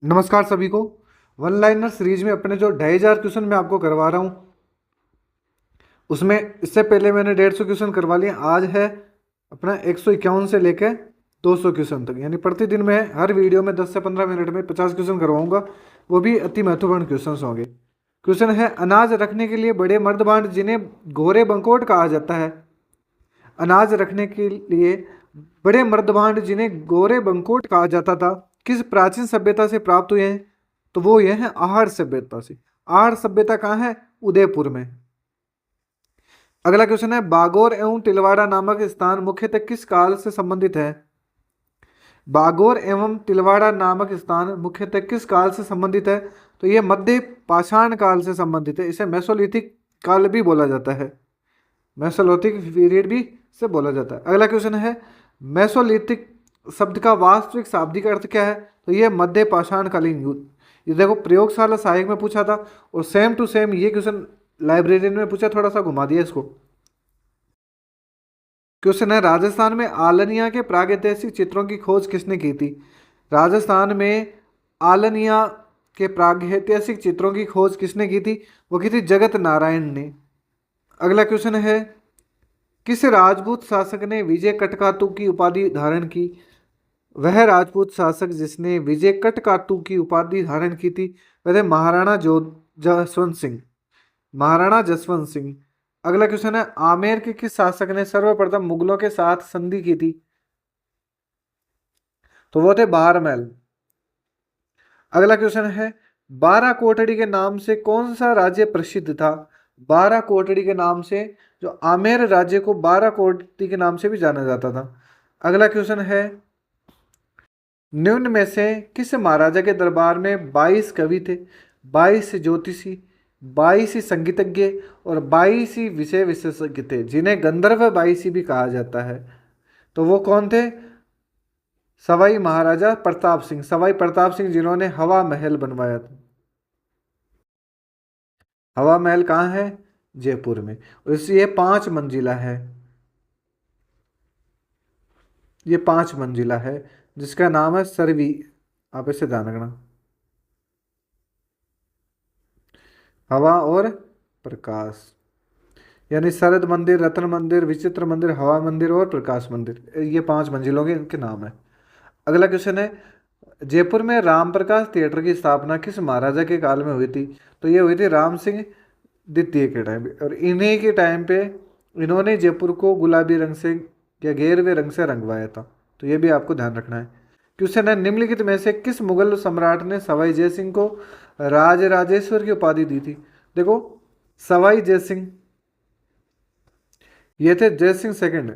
नमस्कार सभी को। वन लाइनर सीरीज में अपने जो 2500 क्वेश्चन मैं आपको करवा रहा हूँ उसमें इससे पहले मैंने 150 क्वेश्चन करवा लिए। आज है अपना 151 से लेकर 200 क्वेश्चन तक, यानी प्रतिदिन मैं हर वीडियो में 10 से 15 मिनट में 50 क्वेश्चन करवाऊंगा। वो भी अति महत्वपूर्ण क्वेश्चन होंगे। क्वेश्चन है, अनाज रखने के लिए बड़े मर्दबांड जिन्हें घोरे बंकोट कहा जाता है। अनाज रखने के लिए बड़े मर्दभांड जिन्हें गोरे बंकोट कहा जाता था किस प्राचीन सभ्यता से प्राप्त हुए हैं? तो वो ये है आहड़ सभ्यता से। आहड़ सभ्यता कहाँ है? उदयपुर में। अगला क्वेश्चन है, बागोर एवं तिलवाड़ा नामक स्थान मुख्यतः किस काल से संबंधित है? बागोर एवं तिलवाड़ा नामक स्थान मुख्यतः किस काल से संबंधित है? तो ये मध्य पाषाण काल से संबंधित है। इसे मेसोलिथिक काल भी बोला जाता है, मेसोलिथिक पीरियड भी से बोला जाता है। अगला क्वेश्चन है, मेसोलिथिक शब्द का वास्तविक शाब्दिक अर्थ क्या है? तो ये मध्य पाषाणकालीन युग। ये देखो प्रयोगशाला सहायक में पूछा था और सेम टू सेम ये क्वेश्चन लाइब्रेरियन में पूछा, थोड़ा सा घुमा दिया इसको। क्वेश्चन है, राजस्थान में आलनिया के प्रागैतिहासिक चित्रों की खोज किसने की थी? राजस्थान में आलनिया के प्रागैतिहासिक चित्रों की खोज किसने की थी? वो की थी जगत नारायण ने। अगला क्वेश्चन है, किस राजपूत शासक ने विजय कटकातु की उपाधि धारण की? वह राजपूत शासक जिसने विजय कटकातु की उपाधि धारण की थी वह थे महाराणा जो जसवंत सिंह, महाराणा जसवंत सिंह। अगला क्वेश्चन है, आमेर के किस शासक ने सर्वप्रथम मुगलों के साथ संधि की थी? तो वो थे बहारमल। अगला क्वेश्चन है, 12 कोटड़ी के नाम से कौन सा राज्य प्रसिद्ध था? 12 कोटड़ी के नाम से जो आमेर राज्य को 12 कोटड़ी के नाम से भी जाना जाता था। अगला क्वेश्चन है, निम्न में से किस महाराजा के दरबार में 22 कवि थे, 22 ज्योतिषी, 22 संगीतज्ञ और 22 विषय विशेषज्ञ थे, जिन्हें गंधर्व 22 भी कहा जाता है? तो वो कौन थे? सवाई महाराजा प्रताप सिंह, सवाई प्रताप सिंह जिन्होंने हवा महल बनवाया था। हवा महल कहाँ है? जयपुर में। और ये 5 मंजिला है, ये 5 मंजिला है जिसका नाम है सरवी। आप इसे ध्यान रखना, हवा और प्रकाश, यानी शरद मंदिर, रत्न मंदिर, विचित्र मंदिर, हवा मंदिर और प्रकाश मंदिर, ये 5 मंजिलों के इनके नाम है। अगला क्वेश्चन है, जयपुर में रामप्रकाश थिएटर की स्थापना किस महाराजा के काल में हुई थी? तो ये हुई थी राम सिंह द्वितीय के टाइम पे, और इन्हीं के टाइम पे इन्होंने जयपुर को गुलाबी रंग से या गेरुए रंग से रंगवाया था। तो ये भी आपको ध्यान रखना है। क्वेश्चन है, निम्नलिखित में से किस मुगल सम्राट ने सवाई जय सिंह को राजराजेश्वर की उपाधि दी थी? देखो सवाई जय सिंह ये थे जय सिंह सेकंड।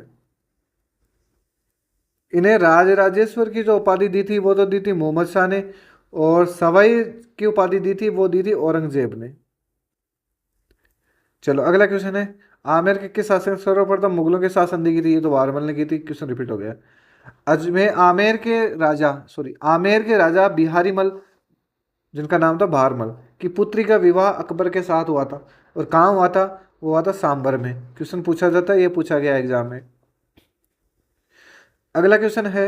इन्हें राजराजेश्वर की जो उपाधि दी थी वो तो दी थी मोहम्मद शाह ने, और सवाई की उपाधि दी थी वो दी थी औरंगजेब ने। चलो अगला क्वेश्चन है, आमेर के किस शासक ने सर्वप्रथम मुगलों के साथ संधि की थी? ये तो बारमल ने की थी। क्वेश्चन रिपीट हो गया। अजमेर आमेर के राजा बिहारी मल, जिनका नाम था बहारमल, की पुत्री का विवाह अकबर के साथ हुआ था, और कहाँ हुआ था? वो हुआ था सांबर में। क्वेश्चन पूछा जाता है, ये पूछा गया एग्जाम में। अगला क्वेश्चन है,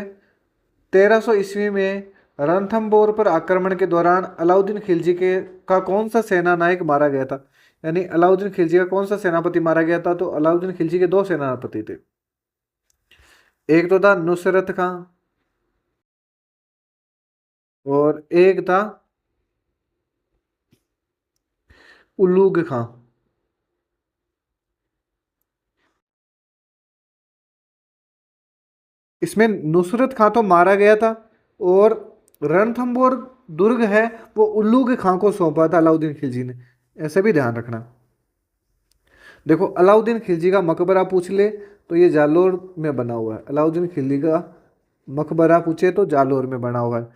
1300 ईस्वी में रणथंबोर पर आक्रमण के दौरान अलाउद्दीन खिलजी के का कौन सा सेना नायक मारा गया था? यानी अलाउद्दीन खिलजी का कौन सा सेनापति मारा गया था? तो अलाउद्दीन खिलजी के 2 सेनापति थे। एक तो था नुसरत खां और एक था उल्लूग खां। इसमें नुसरत खां तो मारा गया था, और रणथंबोर दुर्ग है वो उल्लूग खां को सौंपा था अलाउद्दीन खिलजी ने। ऐसे भी ध्यान रखना। देखो अलाउद्दीन खिलजी का मकबरा पूछ ले तो ये जालोर में बना हुआ है। अलाउद्दीन खिलजी का मकबरा पूछे तो जालोर में बना हुआ है।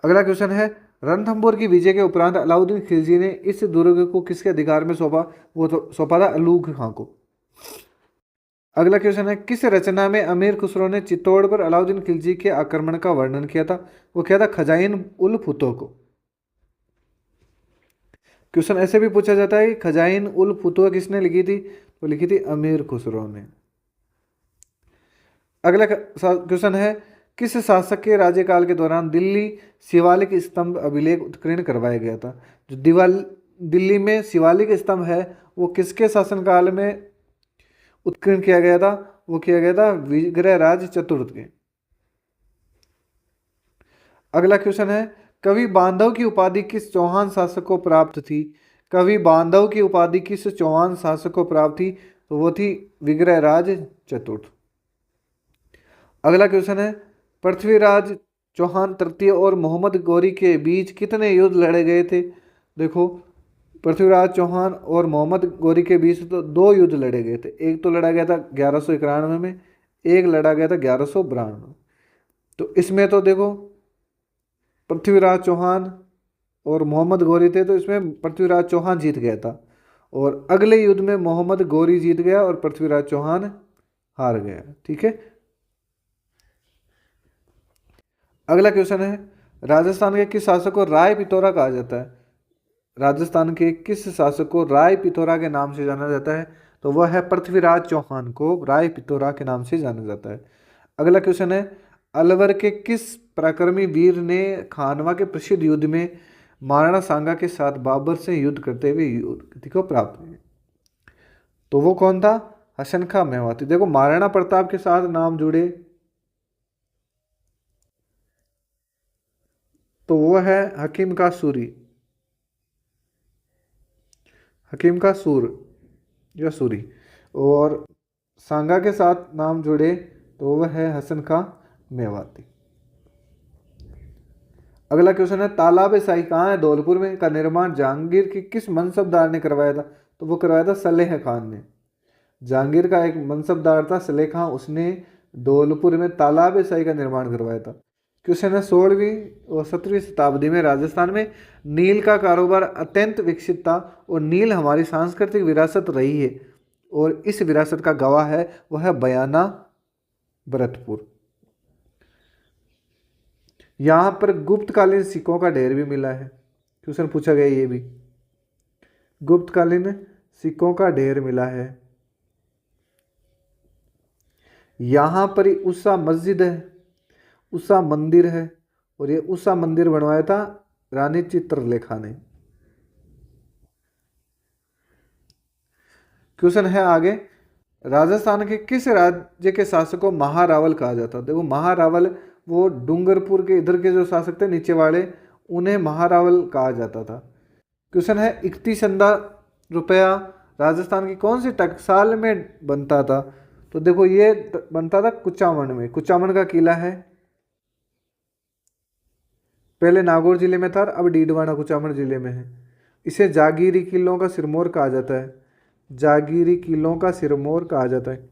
अगला क्वेश्चन है, रणथंबोर की विजय के उपरांत अलाउद्दीन खिलजी ने इस दुर्ग को किसके अधिकार में सौंपा? वो तो सौंपा था उल्लूग खां को। अगला क्वेश्चन है, किस रचना में अमीर खुसरो ने चित्तौड़ पर अलाउद्दीन खिलजी के आक्रमण का वर्णन किया था? वो किया था खजाइन उल फुतो को। क्वेश्चन ऐसे भी पूछा जाता है कि खजाइन उल फुतुह किसने लिखी थी? तो लिखी थी अमीर खुसरो ने। अगला क्वेश्चन है, किस शासक के राज्यकाल के दौरान दिल्ली शिवालिक स्तंभ अभिलेख उत्कीर्ण करवाया गया था? जो दिल्ली में शिवालिक स्तंभ है वो किसके शासनकाल में उत्कीर्ण किया गया था? वो किया गया था विग्रहराज चतुर्थ के। अगला क्वेश्चन है, कवि बांधव की उपाधि किस चौहान शासक को प्राप्त थी? कवि बांधव की उपाधि किस चौहान शासक को प्राप्त थी? तो वो थी विग्रहराज चतुर्थ। अगला क्वेश्चन है, पृथ्वीराज चौहान तृतीय और मोहम्मद गौरी के बीच कितने युद्ध लड़े गए थे? देखो, पृथ्वीराज चौहान और मोहम्मद गौरी के बीच तो 2 युद्ध लड़े गए थे। एक तो लड़ा गया था 1191 में, एक लड़ा गया था 1192। तो इसमें तो देखो पृथ्वीराज चौहान और मोहम्मद गौरी थे, तो इसमें पृथ्वीराज चौहान जीत गया था। और अगले युद्ध में मोहम्मद गौरी जीत गया और पृथ्वीराज चौहान हार गया। ठीक है। अगला क्वेश्चन है, राजस्थान के किस शासक को राय पिथौरा कहा जाता है? राजस्थान के किस शासक को राय पिथौरा के नाम से जाना जाता है? तो वह है पृथ्वीराज चौहान को राय पिथौरा के नाम से जाना जाता है। अगला क्वेश्चन है, अलवर के किस पराक्रमी वीर ने खानवा के प्रसिद्ध युद्ध में महाराणा सांगा के साथ बाबर से युद्ध करते हुए युद्ध को प्राप्त किया? तो वो कौन था? हसन खां मेवाती। देखो, महाराणा प्रताप के साथ नाम जुड़े तो वो है हकीम का सूरी, हकीम का सूर या सूरी। और सांगा के साथ नाम जुड़े तो वह है हसन खां मेवाती। अगला क्वेश्चन है, तालाब शाही कहाँ है? धौलपुर में। का निर्माण जहांगीर के किस मनसबदार ने करवाया था? तो वो करवाया था सलेह खान ने। जहांगीर का एक मनसबदार था सलेह खान, उसने धौलपुर में तालाब शाही का निर्माण करवाया था। क्वेश्चन है, 16वीं और 17वीं शताब्दी में राजस्थान में नील का कारोबार अत्यंत विकसित था और नील हमारी सांस्कृतिक विरासत रही है और इस विरासत का गवाह है वह है बयाना भरतपुर। यहाँ पर गुप्तकालीन सिक्कों का ढेर भी मिला है, क्वेश्चन पूछा गया ये भी। गुप्तकालीन सिक्कों का ढेर मिला है। यहाँ पर ही उषा मस्जिद है, उषा मंदिर है, और ये उषा मंदिर बनवाया था रानी चित्रलेखा ने। क्वेश्चन है आगे, राजस्थान के किस राज्य के शासक को महारावल कहा जाता? देखो, महारावल वो डूंगरपुर के इधर के जो शासक थे नीचे वाले, उन्हें महारावल कहा जाता था। क्वेश्चन है, 31 रुपया राजस्थान की कौन सी टकसाल में बनता था? तो देखो, ये बनता था कुचामन में। कुचामन का किला है, पहले नागौर जिले में था, अब डीडवाना कुचामन जिले में है। इसे जागीरी किलों का सिरमौर कहा जाता है। जागीरी किलों का सिरमौर कहा जाता है।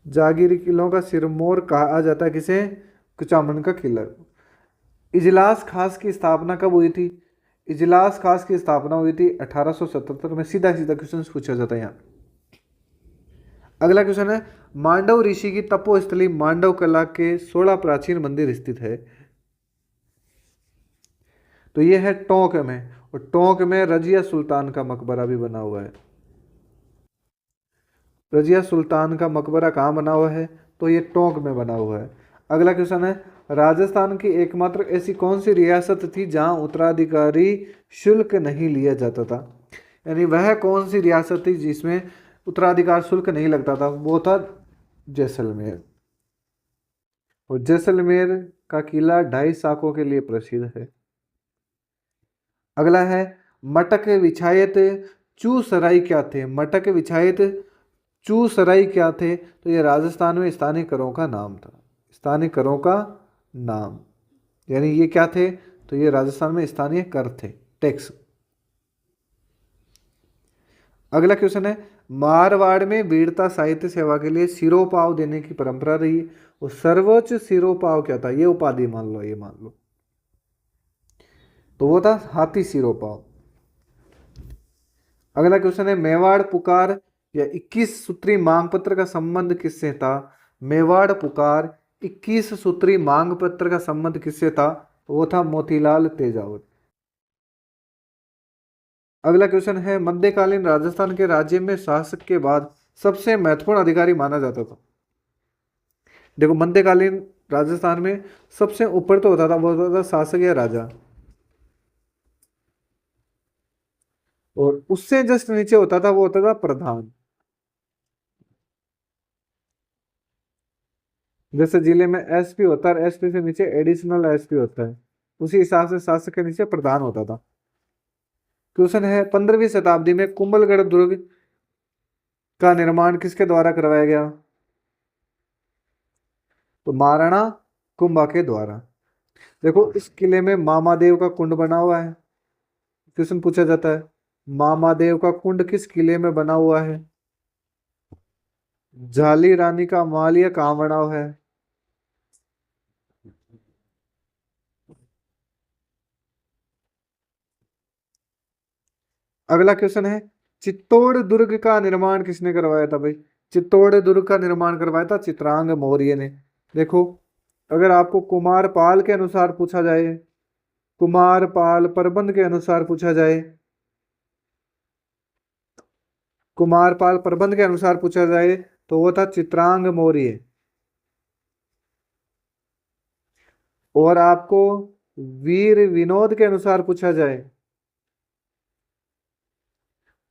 जागीरी किलों का सिरमौर कहा जाता है किसे? कुचामन का किला। इजलास खास की स्थापना कब हुई थी? इजलास खास की स्थापना हुई थी 1877 में। सीधा सीधा क्वेश्चन पूछा जाता है यहाँ। अगला क्वेश्चन है, मांडव ऋषि की तपोस्थली मांडव कला के 16 प्राचीन मंदिर स्थित है। तो ये है टोंक में, और टोंक में रजिया सुल्तान का मकबरा भी बना हुआ है। रजिया सुल्तान का मकबरा कहाँ बना हुआ है? तो ये टोंक में बना हुआ है। अगला क्वेश्चन है, राजस्थान की एकमात्र ऐसी कौन सी रियासत थी जहाँ उत्तराधिकारी शुल्क नहीं लिया जाता था? यानी वह कौन सी रियासत थी जिसमें उत्तराधिकार शुल्क नहीं लगता था? वो था जैसलमेर। और जैसलमेर का किला 2.5 साकों के लिए प्रसिद्ध है। अगला है, मटक विछायत चू सराय क्या थे? मटक विछायत चू सराय क्या थे? तो ये राजस्थान में स्थानीय करों का नाम था। स्थानीय करों का नाम, यानी ये क्या थे? तो ये राजस्थान में स्थानीय कर थे, टैक्स। अगला क्वेश्चन है, मारवाड़ में वीरता साहित्य सेवा के लिए सिरोपाव देने की परंपरा रही है, और सर्वोच्च सिरोपाव क्या था? ये उपाधि मान लो, ये मान लो, तो वो था हाथी सिरोपाव। अगला क्वेश्चन है, मेवाड़ पुकार या 21 सूत्री मांग पत्र का संबंध किससे था? मेवाड़ पुकार 21 सूत्री मांग पत्र का संबंध किससे था? वो था मोतीलाल तेजावत। अगला क्वेश्चन है, मध्यकालीन राजस्थान के राज्य में शासक के बाद सबसे महत्वपूर्ण अधिकारी माना जाता था। देखो मध्यकालीन राजस्थान में सबसे ऊपर तो होता था, वो होता था शासक या राजा, और उससे जस्ट नीचे होता था, वो होता था प्रधान। जैसे जिले में एसपी होता है, एसपी से नीचे एडिशनल एसपी होता है, उसी हिसाब से शासक के नीचे प्रधान होता था। क्वेश्चन है 15वीं शताब्दी में कुंभलगढ़ दुर्ग का निर्माण किसके द्वारा करवाया गया? तो महाराणा कुंभा के द्वारा। देखो इस किले में मामादेव का कुंड बना हुआ है, क्वेश्चन पूछा जाता है मामादेव का कुंड किस किले में बना हुआ है? झाली रानी का महल ये कहाँ बना हुआ है? अगला क्वेश्चन है चित्तौड़ दुर्ग का निर्माण किसने करवाया था भाई? चित्तौड़ दुर्ग का निर्माण करवाया था चित्रांग मौर्य ने। देखो अगर आपको कुमार पाल के अनुसार पूछा जाए, कुमार पाल प्रबंध के अनुसार पूछा जाए, कुमार पाल प्रबंध के अनुसार पूछा जाए तो वो था चित्रांग मौर्य। और आपको वीर विनोद के अनुसार पूछा जाए,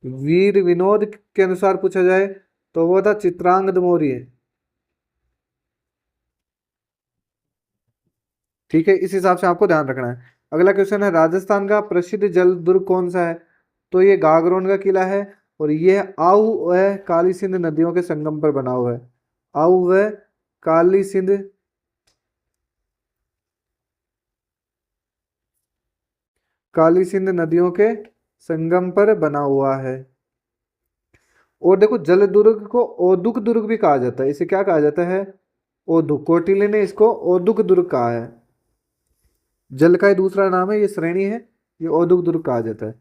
वीर विनोद के अनुसार पूछा जाए तो वो था चित्रांगद मौर्य। ठीक है, इस हिसाब से आपको ध्यान रखना है। अगला क्वेश्चन है राजस्थान का प्रसिद्ध जल दुर्ग कौन सा है? तो ये गागरोन का किला है, और ये आऊ व काली सिंध नदियों के संगम पर बना हुआ है। आऊ व काली सिंध, काली सिंध नदियों के संगम पर बना हुआ है। और देखो जल दुर्ग को ओदुक दुर्ग भी कहा जाता है, इसे क्या कहा जाता है? ओदुक। कौटिल्य ने इसको ओदुक दुर्ग कहा है। जल का ही दूसरा नाम है, ये श्रेणी है, ये ओदुक दुर्ग कहा जाता है।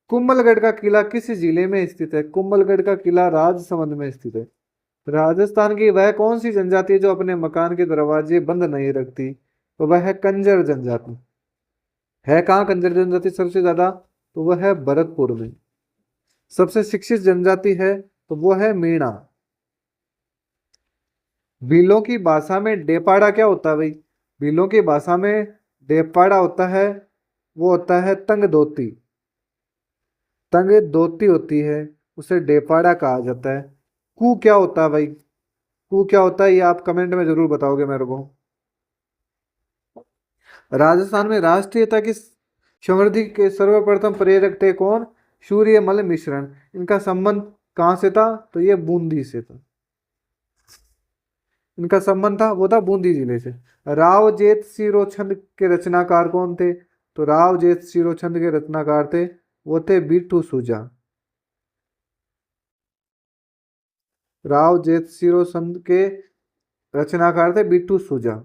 कुंभलगढ़ का किला किस जिले में स्थित है? कुंभलगढ़ का किला राजसमंद में स्थित है। राजस्थान की वह कौन सी जनजाति है जो अपने मकान के दरवाजे बंद नहीं रखती? तो वह है कंजर जनजाति। है कहाँ कंजर जनजाति सबसे ज्यादा? तो वह है भरतपुर में। सबसे शिक्षित जनजाति है तो वो है मीणा। भीलों की भाषा में डेपाड़ा क्या होता है भाई? भीलों की भाषा में डेपाड़ा होता है, वो होता है तंग धोती। तंग धोती होती है, उसे डेपाड़ा कहा जाता है। कू क्या होता है भाई? कू क्या होता है ये आप कमेंट में जरूर बताओगे मेरे को। राजस्थान में राष्ट्रीयता की समृद्धि के सर्वप्रथम प्रेरक थे कौन? सूर्यमल मिश्रण। इनका संबंध कहाँ से था? तो ये बूंदी से था। इनका संबंध था, वो था बूंदी जिले से। राव जेठ सिरोछंद के रचनाकार कौन थे? तो राव जेठ सिरोछंद के रचनाकार थे, वो थे बिट्टू सुजा। राव जेठ सिरोछंद के रचनाकार थे बिट्टू सुजा।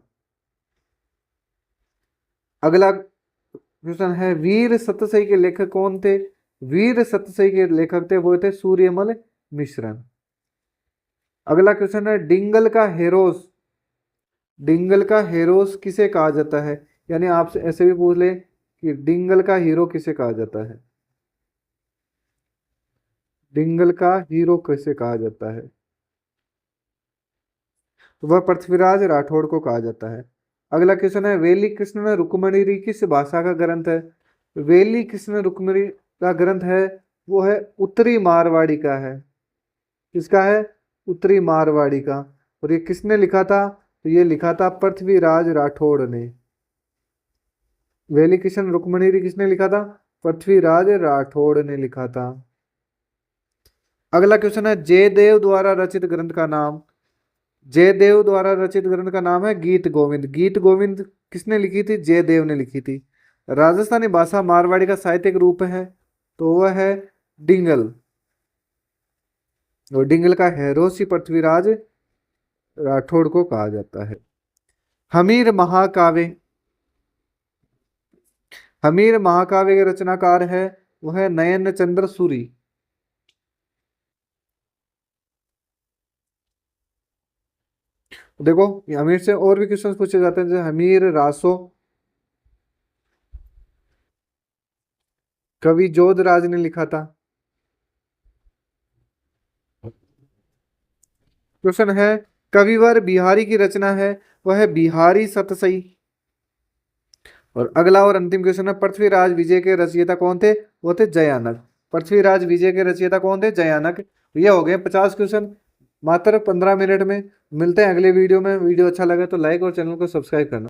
अगला क्वेश्चन है वीर सतसई के लेखक कौन थे? वीर सतसई के लेखक थे वो थे सूर्यमल मिश्रण। अगला क्वेश्चन है डिंगल का हेरोस, डिंगल का हेरोस किसे कहा जाता है? यानी आपसे ऐसे भी पूछ ले कि डिंगल का हीरो किसे कहा जाता है? डिंगल का हीरो किसे कहा जाता है? तो वह पृथ्वीराज राठौड़ को कहा जाता है। अगला क्वेश्चन है वेली कृष्ण रुक्मणी किस भाषा का ग्रंथ है? वेली कृष्ण रुक्मणी का ग्रंथ है वो है उत्तरी मारवाड़ी का है। किसका है? उत्तरी मारवाड़ी का। और ये किसने लिखा था? तो ये लिखा था पृथ्वीराज राठौड़ ने। वेली कृष्ण रुक्मणी किसने लिखा था? पृथ्वीराज राठौड़ ने लिखा था। अगला क्वेश्चन है जयदेव द्वारा रचित ग्रंथ का नाम। जयदेव द्वारा रचित ग्रंथ का नाम है गीत गोविंद। गीत गोविंद किसने लिखी थी? जयदेव ने लिखी थी। राजस्थानी भाषा मारवाड़ी का साहित्यिक रूप है तो वह है डिंगल। और डिंगल का हेरोसी पृथ्वीराज राठौड़ को कहा जाता है। हमीर महाकाव्य, हमीर महाकाव्य के रचनाकार है वह है नयन चंद्र सूरी। देखो ये हमीर से और भी क्वेश्चन पूछे जाते हैं, जैसे हमीर रासो कवि जोधराज ने लिखा था। क्वेश्चन है कविवर बिहारी की रचना है वह है बिहारी सतसई। और अगला और अंतिम क्वेश्चन है, पृथ्वीराज विजय के रचयिता कौन थे? वो थे जयानक। पृथ्वीराज विजय के रचयिता कौन थे? जयानक। ये हो गए 50 क्वेश्चन मात्र 15 मिनट में। मिलते हैं अगले वीडियो में। वीडियो अच्छा लगा तो लाइक और चैनल को सब्सक्राइब करना।